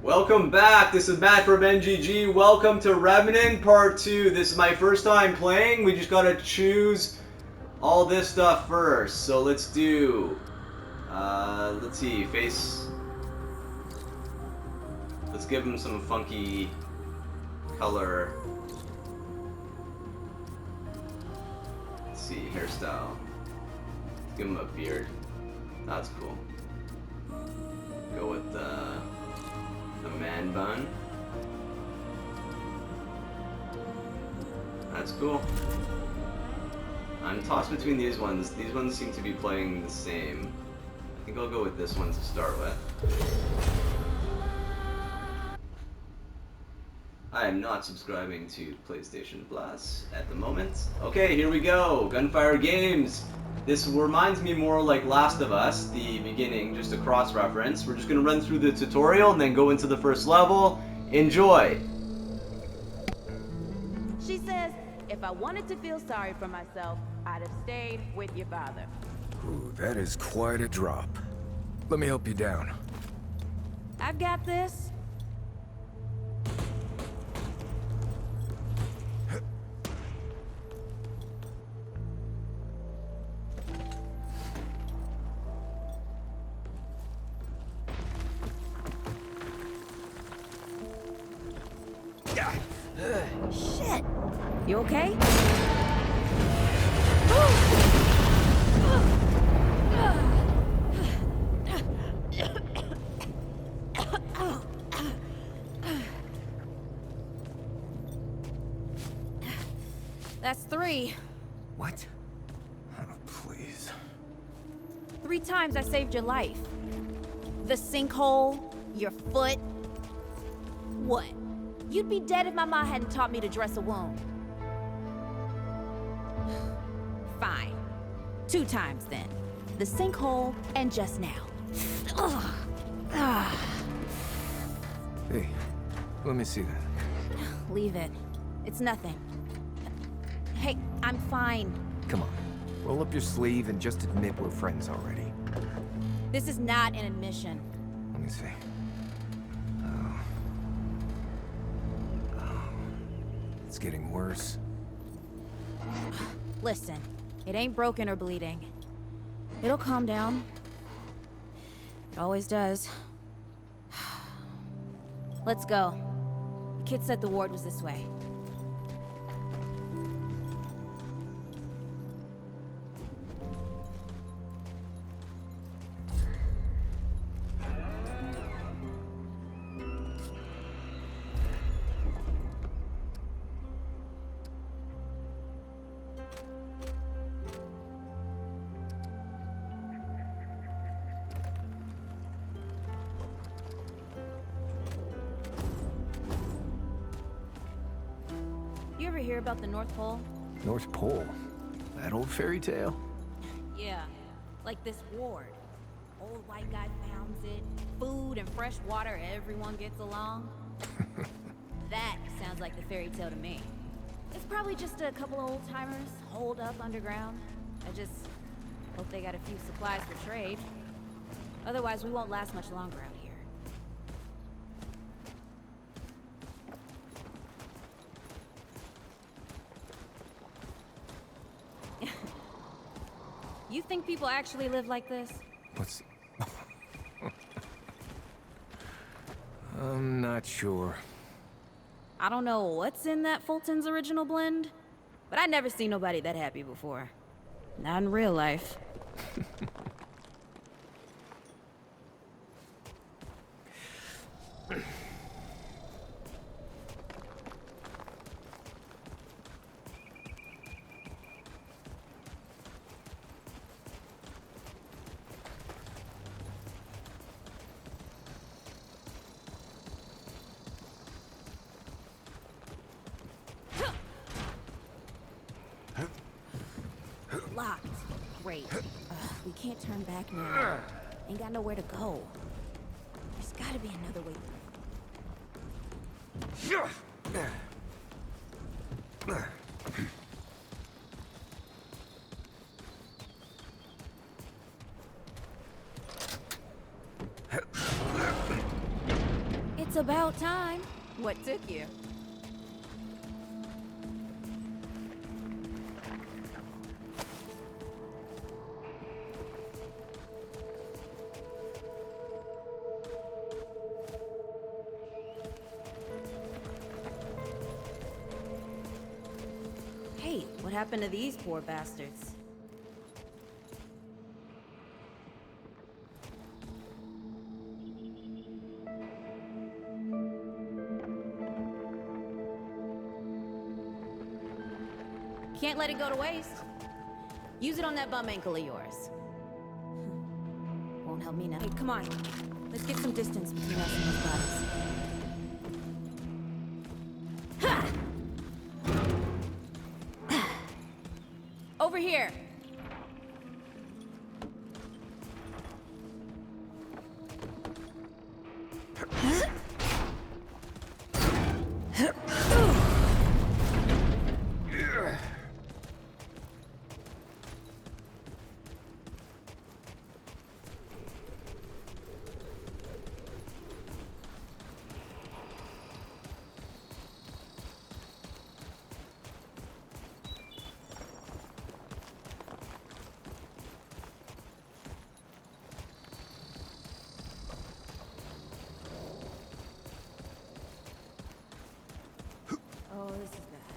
Welcome back. This is Matt from NGG. Welcome to Remnant Part 2. This is my first time playing. We just gotta choose all this stuff first. So let's do... let's see. Face... Let's give him some funky color. Let's see. Hairstyle. Let's give him a beard. That's cool. Go with a man bun. That's cool. I'm tossed between these ones. These ones seem to be playing the same. I think I'll go with this one to start with. I am not subscribing to PlayStation Plus at the moment. Okay, here we go. Gunfire Games. This reminds me more like Last of Us, the beginning, just a cross-reference. We're just gonna run through the tutorial and then go into the first level. Enjoy! She says, if I wanted to feel sorry for myself, I'd have stayed with your father. Ooh, that is quite a drop. Let me help you down. I've got this. Shit! You okay? That's 3. What? Oh, please. 3 times I saved your life. The sinkhole, your foot. What? You'd be dead if my mom hadn't taught me to dress a wound. Fine. 2 times then. The sinkhole and just now. Ugh. Hey, let me see that. Leave it. It's nothing. Hey, I'm fine. Come on. Roll up your sleeve and just admit we're friends already. This is not an admission. Let me see. It's getting worse. Listen, it ain't broken or bleeding. It'll calm down. It always does. Let's go. The kid said the ward was this way. You ever hear about the North Pole? North Pole? That old fairy tale? Yeah, like this ward. Old white guy founds it. Food and fresh water, everyone gets along. That sounds like the fairy tale to me. It's probably just a couple of old-timers holed up underground. I just hope they got a few supplies for trade. Otherwise, we won't last much longer out here. You think people actually live like this? What's... I'm not sure. I don't know what's in that Fulton's original blend, but I'd never seen nobody that happy before. Not in real life. Locked. Great. We can't turn back now. Ain't got nowhere to go. There's gotta be another way. It's about time. What took you? Hey, what happened to these poor bastards? Can't let it go to waste. Use it on that bum ankle of yours. Won't help me now. Hey, come on. Let's get some distance between us and those bodies. Ha! Over here. Oh, this is bad.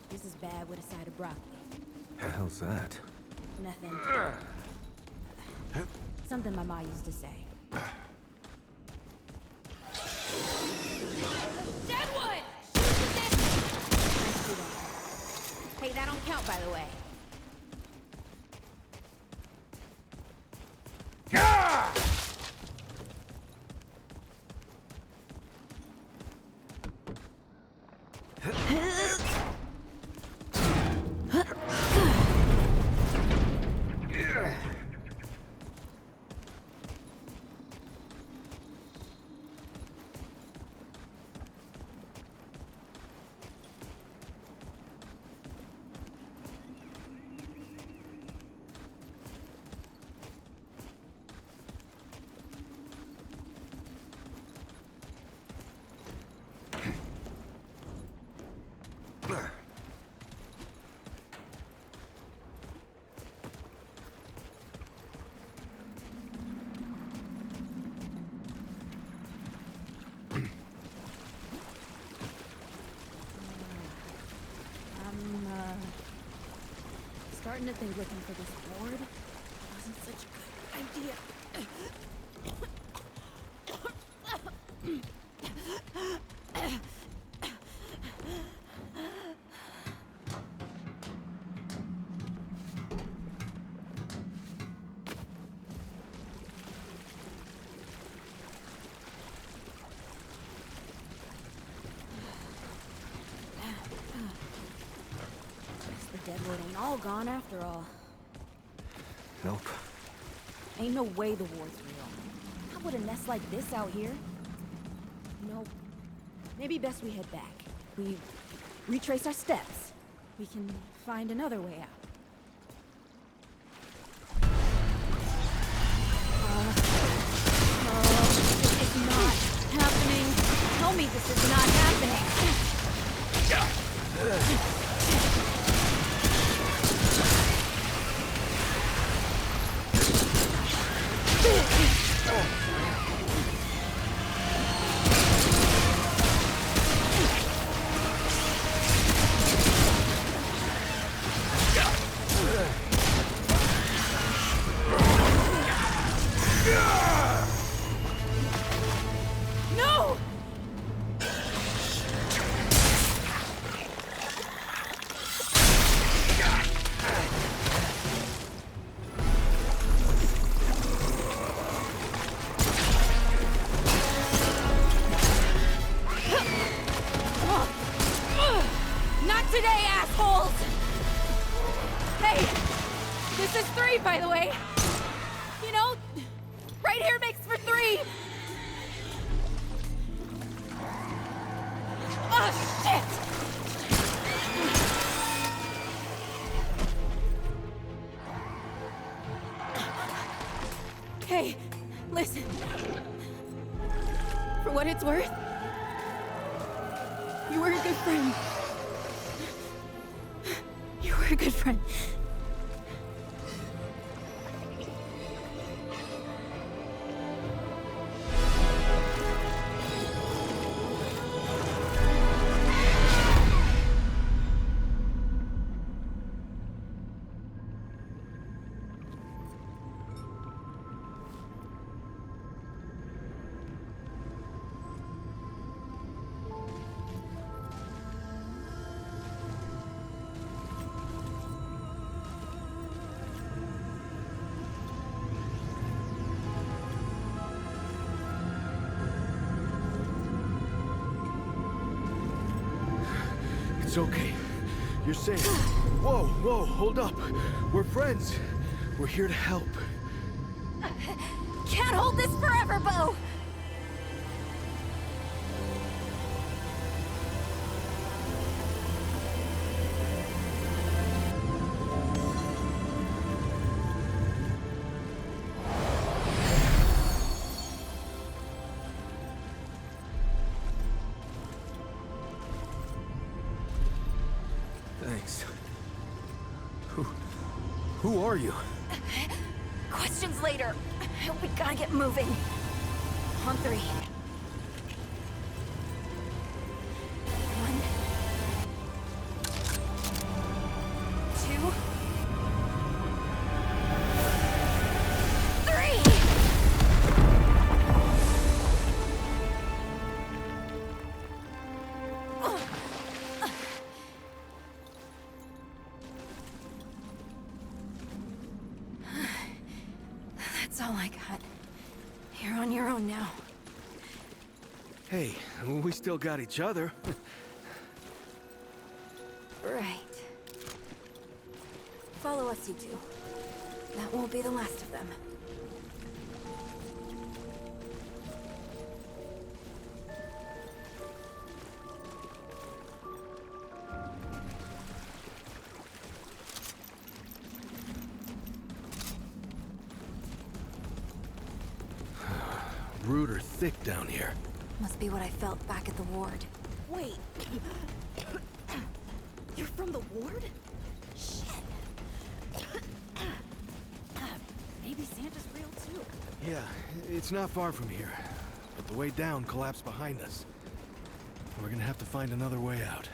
This is bad with a side of broccoli. The hell's that? Nothing. Something my ma used to say. Deadwood! Nice shooting. Hey, that don't count, by the way. Starting to think looking for this board wasn't such a good idea. Deadwood ain't all gone after all. Nope. Ain't no way the war's real. How would a nest like this out here? You know, maybe best we head back. We retrace our steps. We can find another way out. This is not happening. Tell me this is not happening. No! Not today, assholes! Hey, this is 3, by the way. You know, right here makes for 3. Oh, shit! Hey, listen. For what it's worth, you were a good friend. You were a good friend. It's okay. You're safe. Whoa, whoa, hold up. We're friends. We're here to help. Can't hold this forever, Bo! Thanks. Who are you? Questions later. We gotta get moving. On 3. 1, 2, 3! That's all I got. You're on your own now. Hey, we still got each other. Right. Follow us, you two. That won't be the last of them. Rude or thick down here. Must be what I felt back at the ward. Wait. You're from the ward? Shit. Maybe Santa's real too. Yeah, it's not far from here. But the way down collapsed behind us. We're gonna have to find another way out.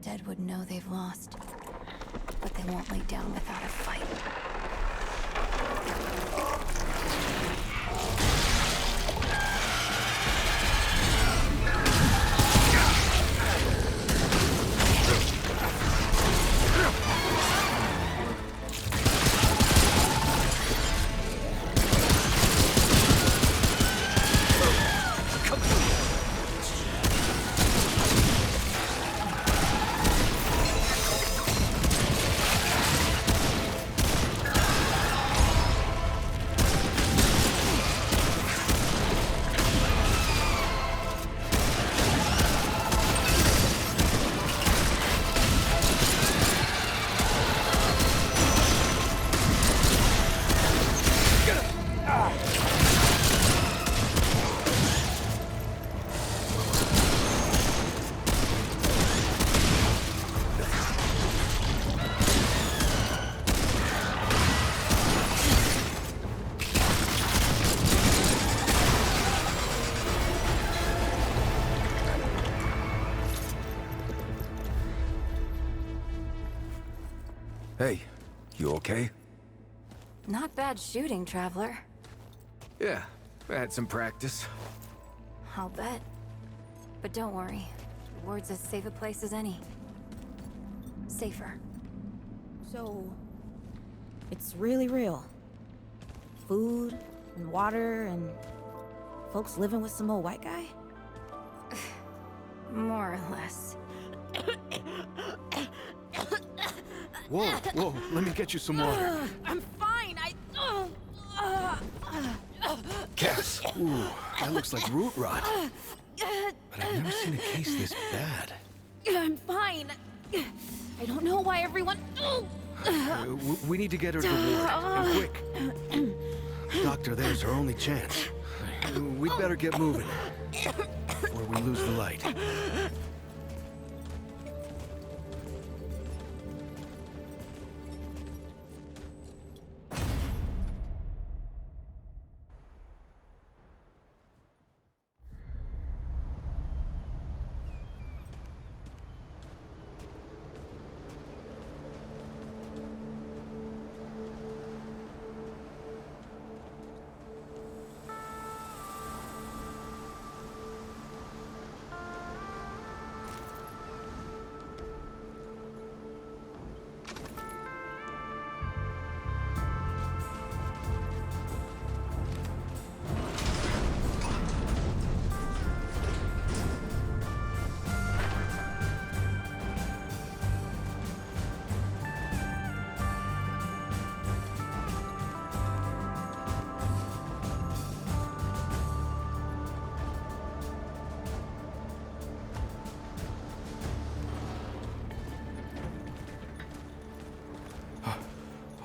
undead would know they've lost. But they won't lay down without a fight. Hey, you okay? Not bad shooting, Traveler. Yeah, I had some practice. I'll bet. But don't worry. The ward's as safe a place as any. Safer. So, it's really real. Food and water and folks living with some old white guy? More or less. Whoa, whoa, let me get you some water. I'm fine. Cass! Ooh, that looks like root rot. But I've never seen a case this bad. I'm fine. I don't know why everyone. We need to get her to the ward, and quick. Doctor, there's our only chance. We'd better get moving before we lose the light.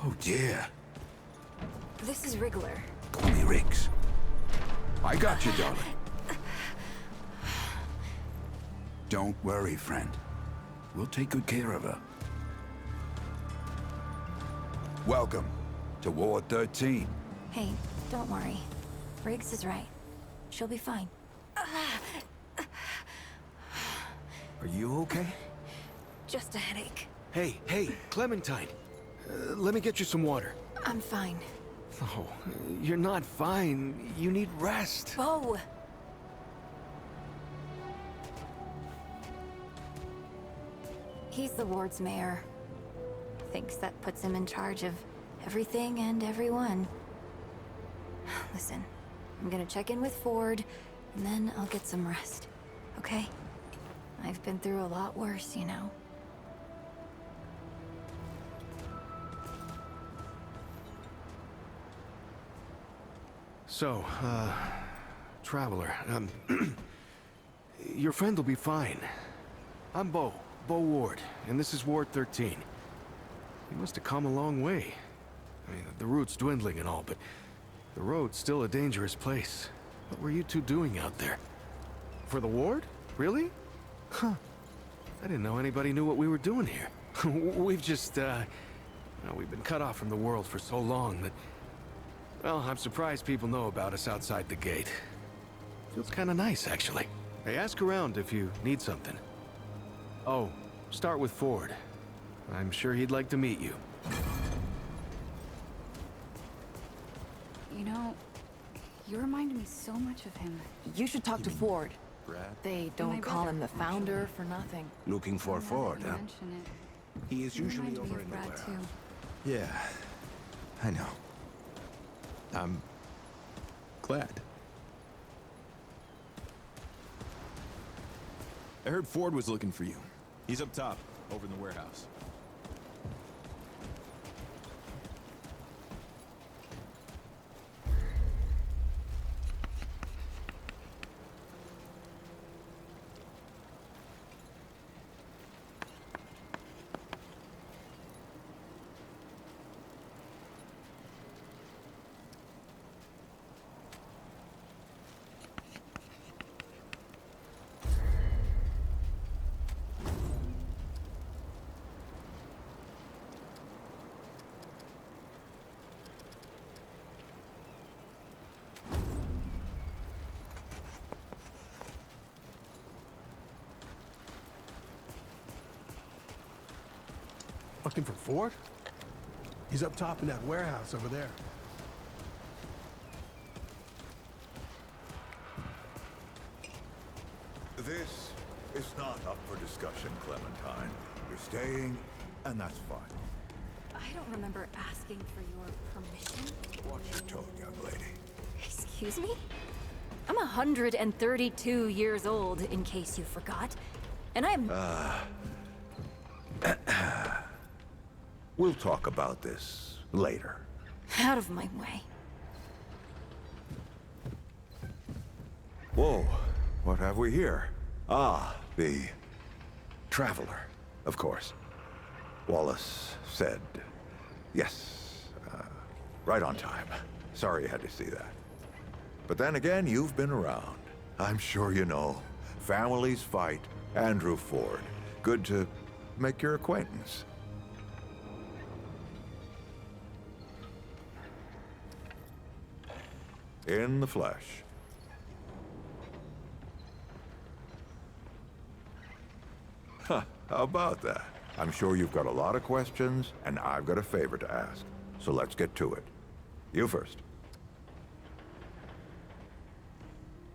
Oh dear. This is Wriggler. Call me Riggs. I got you, darling. Don't worry, friend. We'll take good care of her. Welcome to Ward 13. Hey, don't worry. Riggs is right. She'll be fine. Are you okay? Just a headache. Hey, Clementine. Let me get you some water. I'm fine. Oh, you're not fine. You need rest. Bo! He's the ward's mayor. Thinks that puts him in charge of everything and everyone. Listen, I'm gonna check in with Ford, and then I'll get some rest. Okay? I've been through a lot worse, you know. So, Traveler, your friend will be fine. I'm Bo Ward, and this is Ward 13. You must have come a long way. I mean, the route's dwindling and all, but the road's still a dangerous place. What were you two doing out there? For the ward? Really? Huh. I didn't know anybody knew what we were doing here. We've just, we've been cut off from the world for so long that... Well, I'm surprised people know about us outside the gate. Feels kind of nice, actually. Hey, ask around if you need something. Oh, start with Ford. I'm sure he'd like to meet you. You know, you remind me so much of him. You should talk to Ford. Brad? They don't call him the founder for nothing. Looking for Ford, You huh? mention it. He is You usually remind me over of in the Brad, warehouse. too. Yeah, I know. I'm glad. I heard Ford was looking for you. He's up top, over in the warehouse. Looking for Ford? He's up top in that warehouse over there. This is not up for discussion, Clementine. You're staying, and that's fine. I don't remember asking for your permission. Watch your tone, young lady. Excuse me? I'm 132 years old, in case you forgot. And I'm... We'll talk about this later. out of my way. Whoa, what have we here? Ah, the Traveler, of course. Wallace said yes, right on time. Sorry you had to see that. But then again, you've been around. I'm sure you know. Families fight. Andrew Ford. Good to make your acquaintance. In the flesh. Huh, how about that? I'm sure you've got a lot of questions, and I've got a favor to ask. So let's get to it. You first.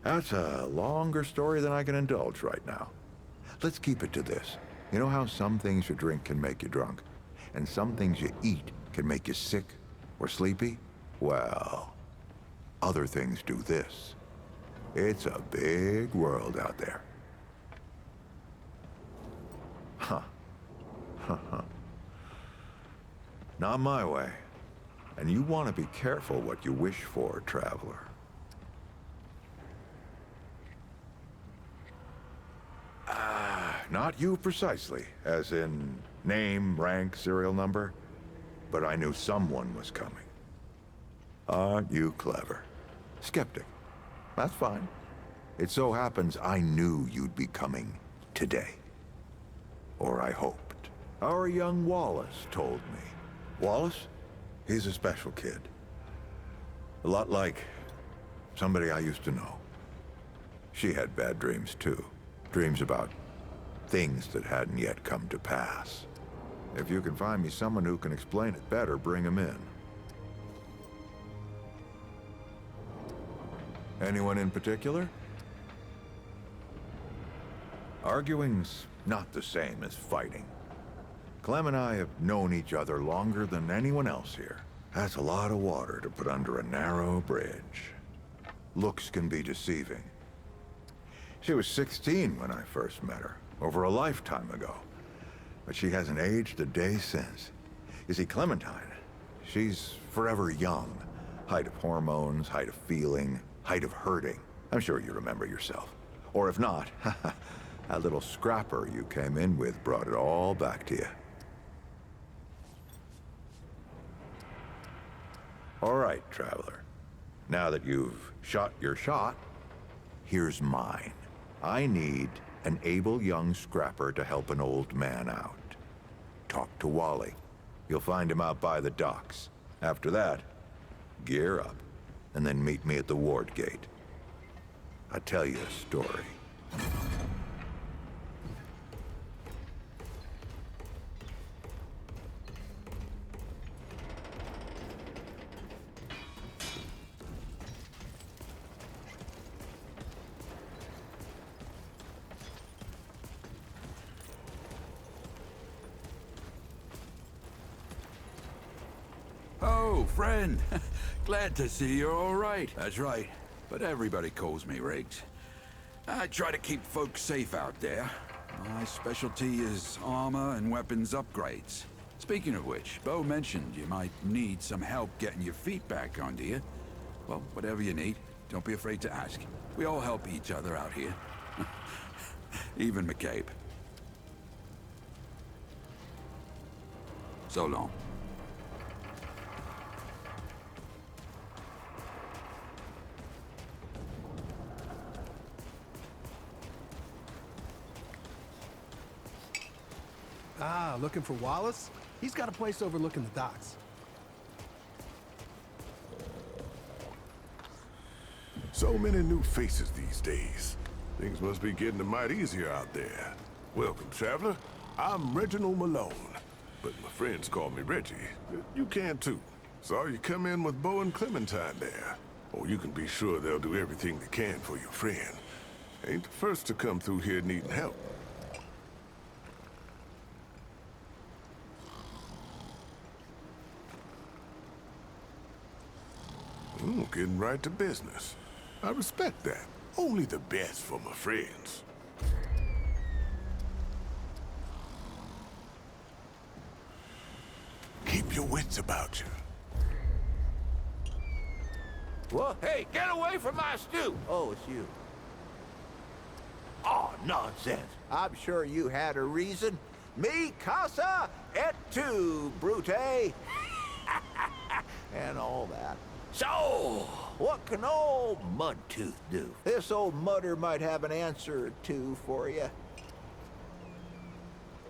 That's a longer story than I can indulge right now. Let's keep it to this. You know how some things you drink can make you drunk, and some things you eat can make you sick or sleepy? Well, other things do this. It's a big world out there. Huh. Not my way. And you want to be careful what you wish for, Traveler. Not you precisely, as in name, rank, serial number, but I knew someone was coming. Aren't you clever? Skeptic. That's fine. It so happens I knew you'd be coming today. Or I hoped. Our young Wallace told me. Wallace? He's a special kid. A lot like somebody I used to know. She had bad dreams too. Dreams about things that hadn't yet come to pass. If you can find me someone who can explain it better, bring him in. Anyone in particular? Arguing's not the same as fighting. Clem and I have known each other longer than anyone else here. That's a lot of water to put under a narrow bridge. Looks can be deceiving. She was 16 when I first met her, over a lifetime ago. But she hasn't aged a day since. You see, Clementine, she's forever young. Height of hormones, height of feeling, height of hurting. I'm sure you remember yourself. Or if not, that little scrapper you came in with brought it all back to you. All right, Traveler. Now that you've shot your shot, here's mine. I need an able young scrapper to help an old man out. Talk to Wally. You'll find him out by the docks. After that, gear up, and then meet me at the ward gate. I'll tell you a story. friend. Glad to see you're all right. That's right. But everybody calls me Riggs. I try to keep folks safe out there. My specialty is armor and weapons upgrades. Speaking of which, Bo mentioned you might need some help getting your feet back under you. Well, whatever you need, don't be afraid to ask. We all help each other out here. Even McCabe. So long. Ah, looking for Wallace? He's got a place overlooking the docks. So many new faces these days. Things must be getting a mite easier out there. Welcome, traveler. I'm Reginald Malone, but my friends call me Reggie. You can too. Saw you come in with Bo and Clementine there. Oh, you can be sure they'll do everything they can for your friend. Ain't the first to come through here needing help. Getting right to business. I respect that. Only the best for my friends. Keep your wits about you. What? Hey, get away from my stew! Oh, it's you. Oh, nonsense. I'm sure you had a reason. Mi casa et tu, Brute. And all that. So, what can old Mudtooth do? This old mudder might have an answer or two for you.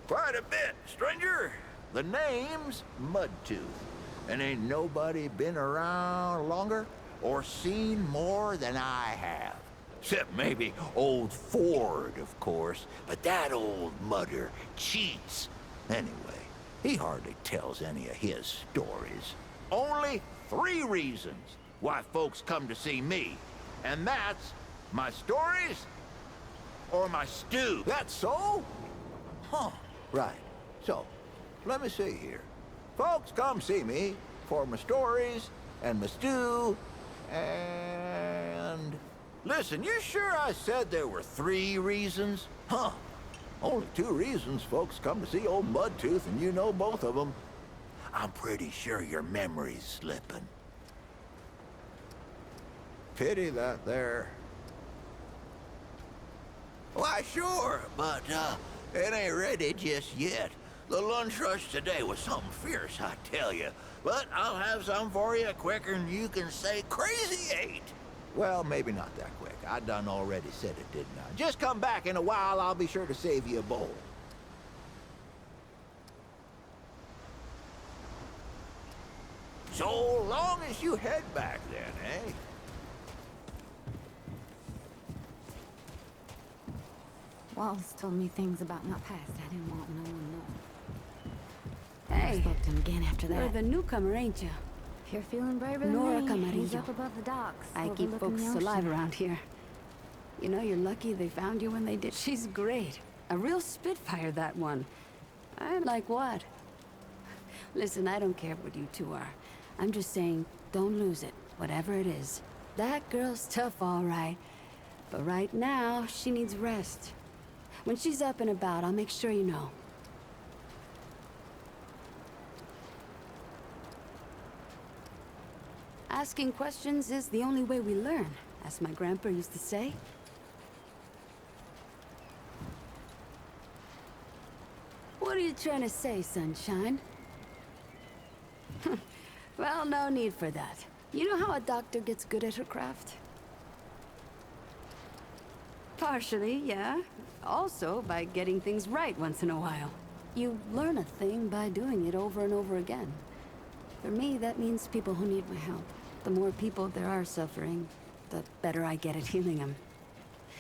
Quite a bit, stranger. The name's Mudtooth. And ain't nobody been around longer or seen more than I have. Except maybe old Ford, of course. But that old mudder cheats. Anyway, he hardly tells any of his stories. Only 3 reasons why folks come to see me. And that's my stories or my stew. That's so? Huh, right. So, let me see here. Folks come see me for my stories and my stew and... Listen, you sure I said there were 3 reasons? Huh. Only 2 reasons folks come to see old Mudtooth, and you know both of them. I'm pretty sure your memory's slipping. Pity that there. Why, sure, but, it ain't ready just yet. The lunch rush today was something fierce, I tell you. But I'll have some for you quicker than you can say crazy 8. Well, maybe not that quick. I done already said it, didn't I? Just come back in a while, I'll be sure to save you a bowl. So long as you head back then, eh? Wallace told me things about my past I didn't want no one knowing. Hey, I spoke to him again after that. You're the newcomer, ain't you? If you're feeling braver than Nora me, he's Camarillo. up above the docks. I keep folks alive around here. You know, you're lucky they found you when they did. She's great. A real spitfire, that one. I'm like what? Listen, I don't care what you two are. I'm just saying, don't lose it, whatever it is. That girl's tough, all right. But right now, she needs rest. When she's up and about, I'll make sure you know. Asking questions is the only way we learn, as my grandpa used to say. What are you trying to say, sunshine? Well, no need for that. You know how a doctor gets good at her craft? Partially, yeah. Also, by getting things right once in a while. You learn a thing by doing it over and over again. For me, that means people who need my help. The more people there are suffering, the better I get at healing them.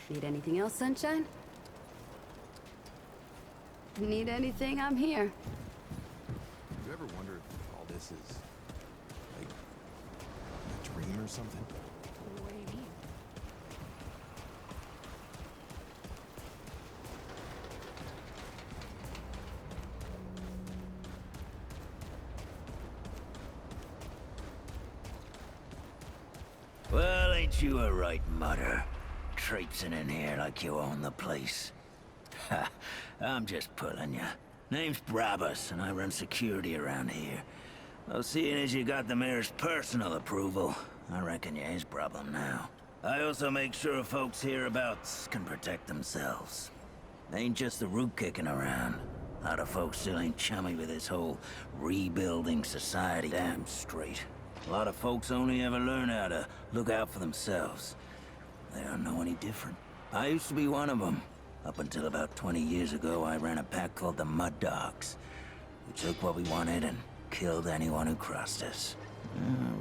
Need anything else, sunshine? Need anything? I'm here. You ever wonder if all this is, like, a dream or something? What do you mean? Ain't you a right mutter? Traipsing in here like you own the place. Ha, I'm just pulling ya. Name's Brabus, and I run security around here. Well, seeing as you got the mayor's personal approval, I reckon you his problem now. I also make sure folks hereabouts can protect themselves. Ain't just the root kicking around. A lot of folks still ain't chummy with this whole rebuilding society. Damn straight. A lot of folks only ever learn how to look out for themselves. They don't know any different. I used to be one of them. Up until about 20 years ago, I ran a pack called the Mud Dogs. We took what we wanted and killed anyone who crossed us.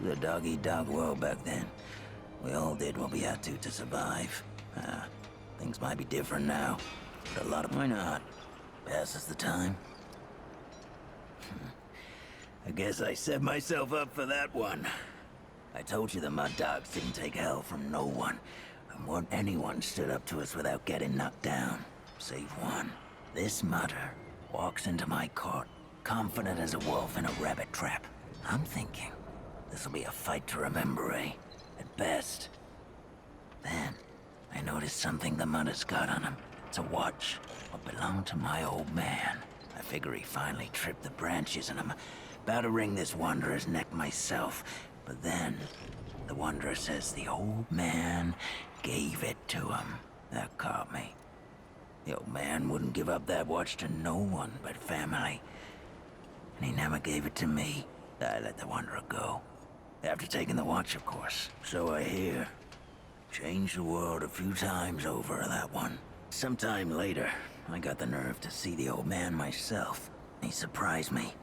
It was a dog-eat-dog world back then. We all did what we had to survive. Things might be different now, but a lot of... Why not? Passes the time. I guess I set myself up for that one. I told you the Mud Dogs didn't take hell from no one. And weren't anyone stood up to us without getting knocked down. Save one. This mutter walks into my court, confident as a wolf in a rabbit trap. I'm thinking, this'll be a fight to remember, eh? At best. Then, I noticed something the mutter's got on him. It's a watch. What belonged to my old man. I figure he finally tripped the branches and I'm about to wring this wanderer's neck myself. But then, the wanderer says the old man gave it to him. That caught me. The old man wouldn't give up that watch to no one but family. And he never gave it to me. I let the wanderer go. After taking the watch, of course. So I hear. Changed the world a few times over, that one. Sometime later, I got the nerve to see the old man myself. He surprised me.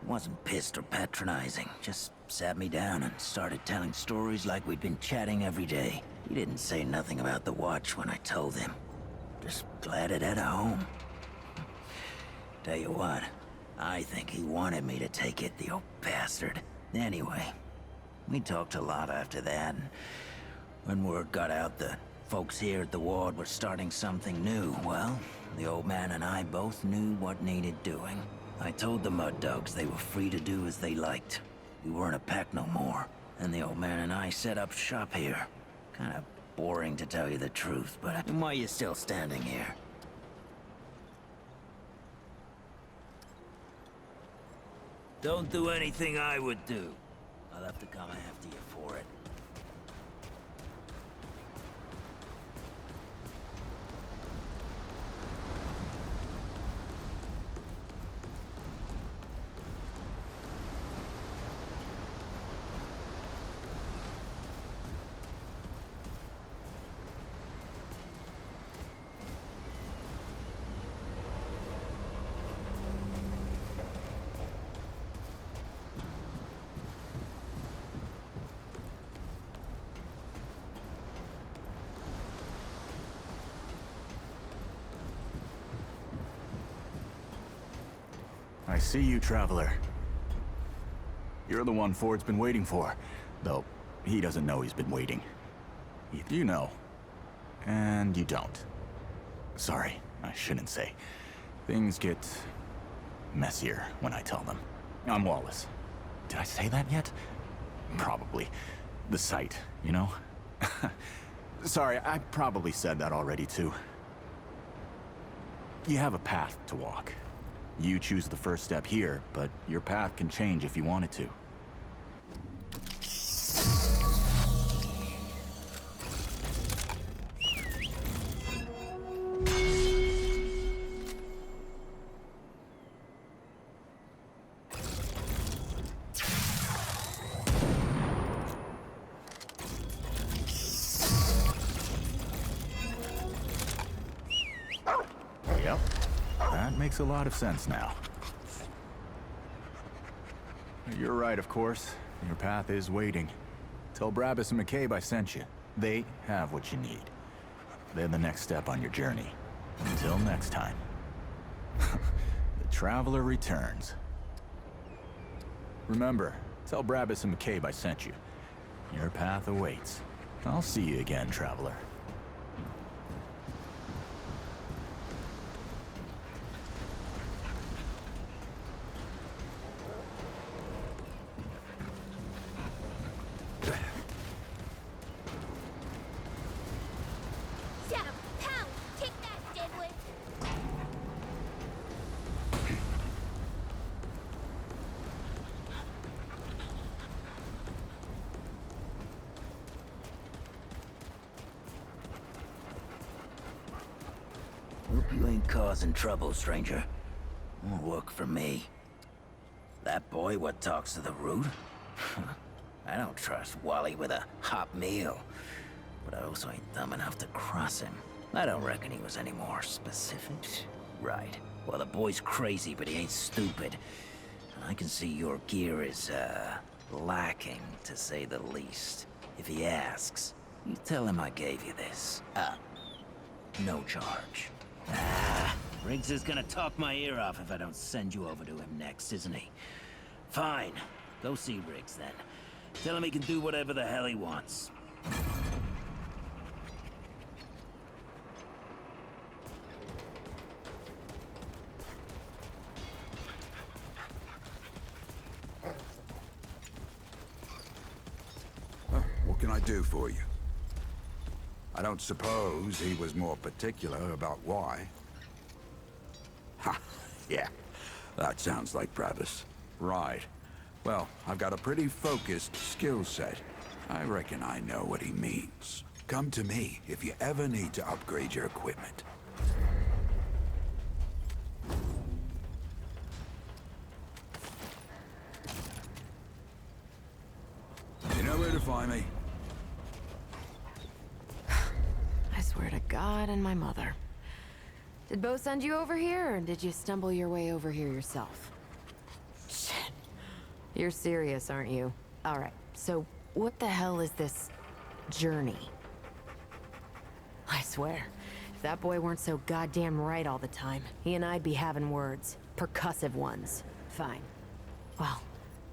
He wasn't pissed or patronizing, just sat me down and started telling stories like we'd been chatting every day. He didn't say nothing about the watch when I told him. Just glad it had a home. Tell you what, I think he wanted me to take it, the old bastard. Anyway, we talked a lot after that, and when word got out that folks here at the ward were starting something new, well, the old man and I both knew what needed doing. I told the Mud Dogs they were free to do as they liked. We weren't a pack no more, and the old man and I set up shop here. Kinda boring to tell you the truth, but why are you still standing here? Don't do anything I would do. I'll have to come after you for it. I see you, Traveler. You're the one Ford's been waiting for. Though, he doesn't know he's been waiting. You know. And you don't. Sorry, I shouldn't say. Things get messier when I tell them. I'm Wallace. Did I say that yet? Probably. The site, you know? Sorry, I probably said that already too. You have a path to walk. You choose the first step here, but your path can change if you want it to. Yep. That makes a lot of sense now. You're right, of course. Your path is waiting. Tell Brabus and McCabe I sent you. They have what you need. They're the next step on your journey. Until next time. The Traveler returns. Remember, tell Brabus and McCabe I sent you. Your path awaits. I'll see you again, Traveler. You ain't causing trouble, stranger. Won't work for me. That boy what talks to the root? I don't trust Wally with a hot meal. But I also ain't dumb enough to cross him. I don't reckon he was any more specific. Right. Well, the boy's crazy, but he ain't stupid. And I can see your gear is, lacking, to say the least. If he asks, you tell him I gave you this. No charge. Riggs is gonna talk my ear off if I don't send you over to him next, isn't he? Fine. Go see Riggs, then. Tell him he can do whatever the hell he wants. What can I do for you? I don't suppose he was more particular about why. Ha! Yeah, that sounds like Travis. Right. Well, I've got a pretty focused skill set. I reckon I know what he means. Come to me if you ever need to upgrade your equipment. You know where to find me. I swear to God and my mother. Did Bo send you over here, or did you stumble your way over here yourself? Shit. You're serious, aren't you? Alright, so what the hell is this journey? I swear, if that boy weren't so goddamn right all the time, he and I'd be having words. Percussive ones. Fine. Well,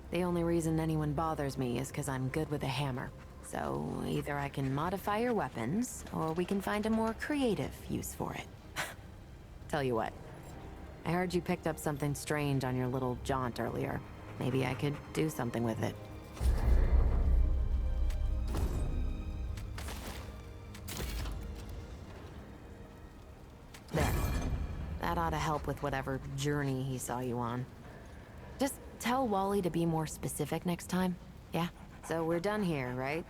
the only reason anyone bothers me is because I'm good with a hammer. So, either I can modify your weapons, or we can find a more creative use for it. Tell you what, I heard you picked up something strange on your little jaunt earlier. Maybe I could do something with it. There. That ought to help with whatever journey he saw you on. Just tell Wally to be more specific next time, yeah? So we're done here, right?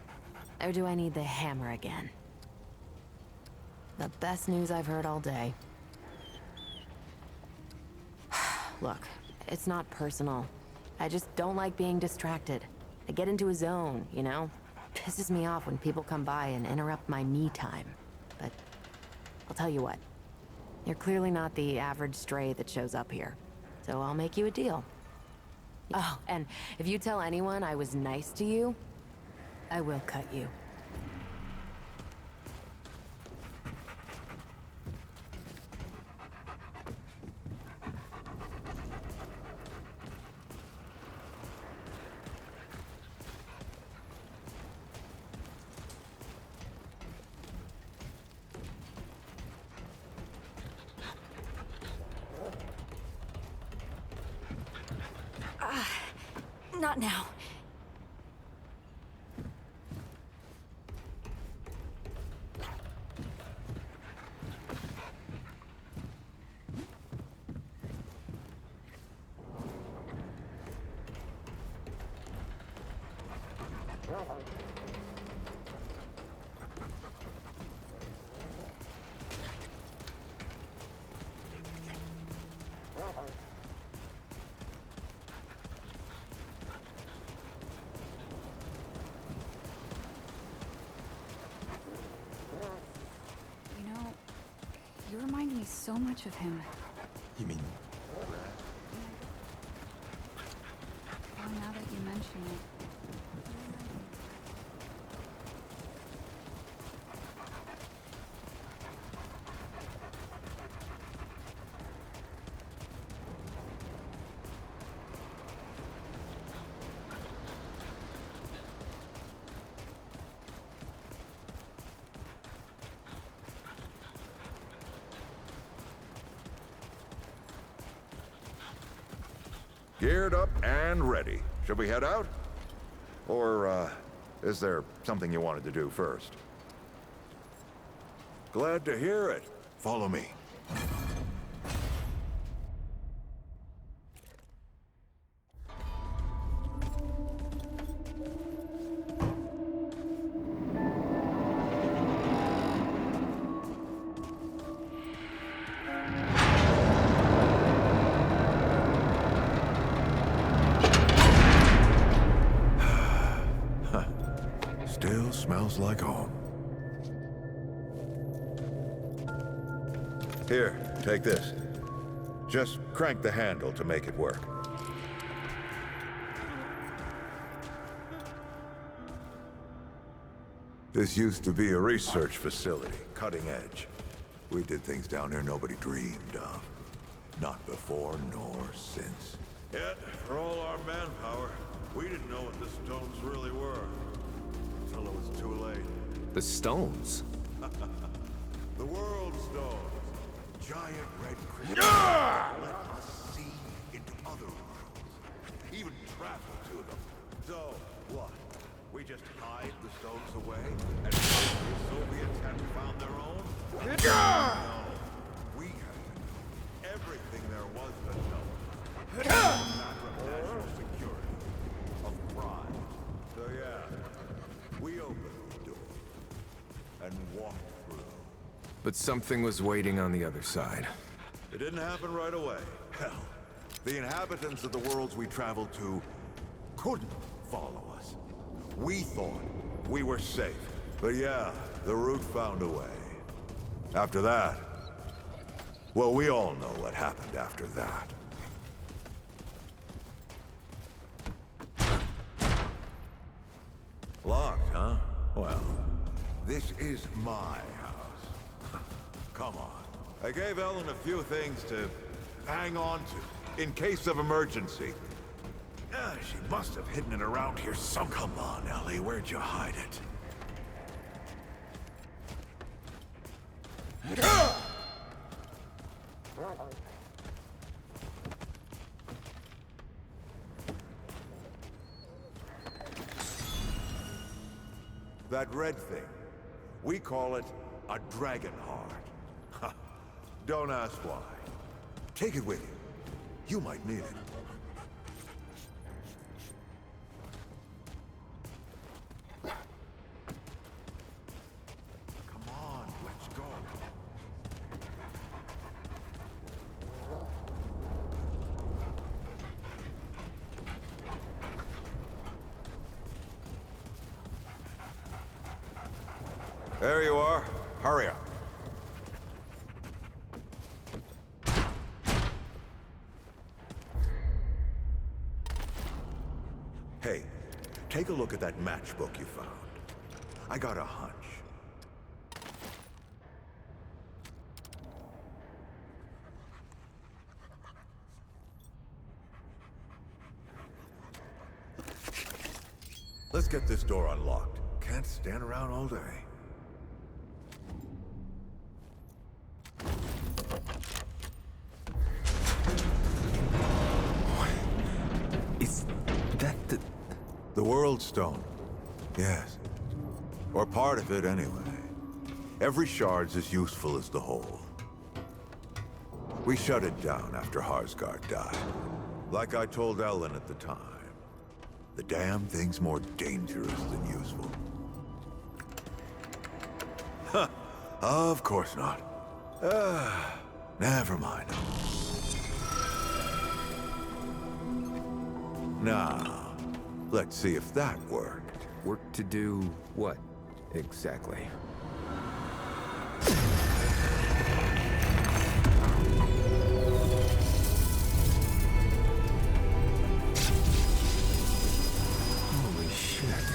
Or do I need the hammer again? The best news I've heard all day. Look, it's not personal. I just don't like being distracted. I get into a zone, you know? Pisses me off when people come by and interrupt my me time. But I'll tell you what. You're clearly not the average stray that shows up here. So I'll make you a deal. Oh, and if you tell anyone I was nice to you, I will cut you. Not now. You remind me so much of him. You mean... Oh, now that you mention it. Geared up and ready. Should we head out? Or, is there something you wanted to do first? Glad to hear it. Follow me. Still smells like home. Here, take this. Just crank the handle to make it work. This used to be a research facility, cutting edge. We did things down here nobody dreamed of. Not before nor since. Yet, for all our manpower, we didn't know what the stones really were. Until it was too late. The stones? The world stones. Giant red crystals. Let us see into other worlds. Even travel to them. So, what? We just hide the stones away and the Soviets hadn't found their own? No. We had to know everything there was to know. A matter of national security. Of pride. So yeah, we opened the door and walked through. But something was waiting on the other side. It didn't happen right away. Hell, the inhabitants of the worlds we traveled to couldn't follow us. We thought we were safe. But yeah, the root found a way. After that, well, we all know what happened after that. Locked, huh? Well, this is my house. Come on. I gave Ellen a few things to hang on to, in case of emergency. She must have hidden it around here some. Come on, Ellie, where'd you hide it? That red thing, we call it a dragon heart. Don't ask why. Take it with you. You might need it. Come on, let's go. There you are. Hurry up. Hey, take a look at that matchbook you found. I got a hunch. Let's get this door unlocked. Can't stand around all day. Is that the World Stone? Yes. Or part of it, anyway. Every shard's as useful as the whole. We shut it down after Harsgard died. Like I told Ellen at the time. The damn thing's more dangerous than useful. Huh. Of course not. Never mind. Now, let's see if that worked. Work to do what, exactly? Holy shit.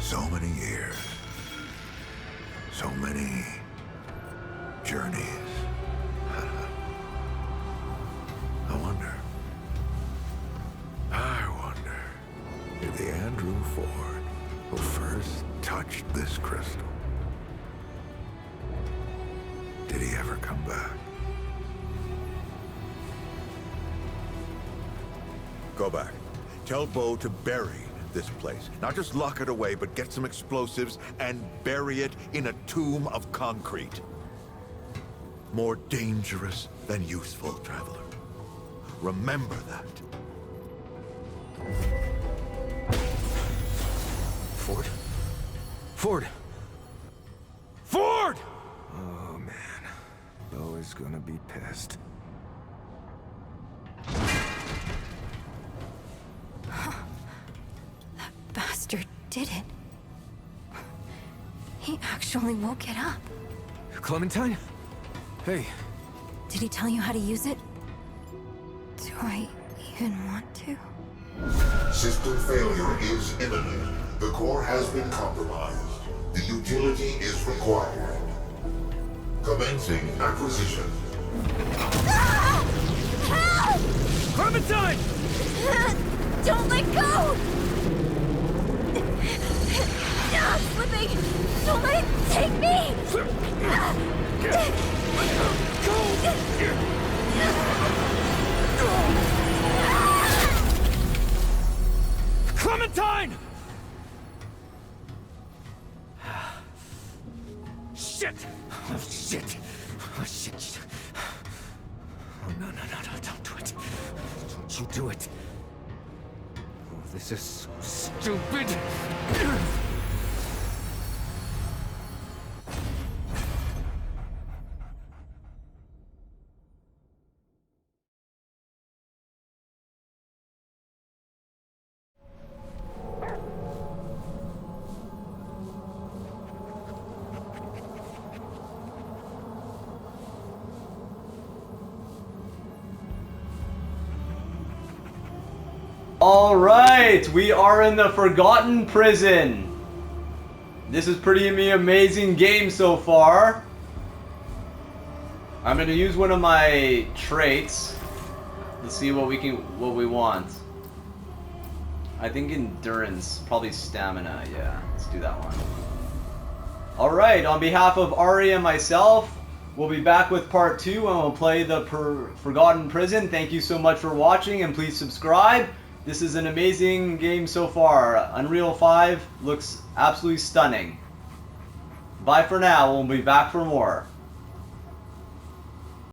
So many years. So many journeys. I wonder if the Andrew Ford who first touched this crystal, did he ever come back? Go back. Tell Bo to bury this place. Not just lock it away, but get some explosives and bury it in a tomb of concrete. More dangerous than useful, traveler. Remember that. Ford? Ford! Ford! Oh, man. Bo is gonna be pissed. did it. He actually woke it up. Clementine? Hey. Did he tell you how to use it? Do I even want to? System failure is imminent. The core has been compromised. The utility is required. Commencing acquisition. Help! Clementine! Don't let go! I'm slipping! Don't let it take me! Clementine! Shit! Oh, shit! Oh, shit! Oh, no, don't do it. Don't you do it. Oh, this is so stupid. Alright, we are in the Forgotten Prison. This is pretty amazing game so far. I'm gonna use one of my traits. Let's see what we want. I think endurance, probably stamina, yeah. Let's do that one. Alright, on behalf of Ari and myself, we'll be back with part 2 and we'll play the Forgotten Prison. Thank you so much for watching and please subscribe. This is an amazing game so far. Unreal 5 looks absolutely stunning. Bye for now, we'll be back for more.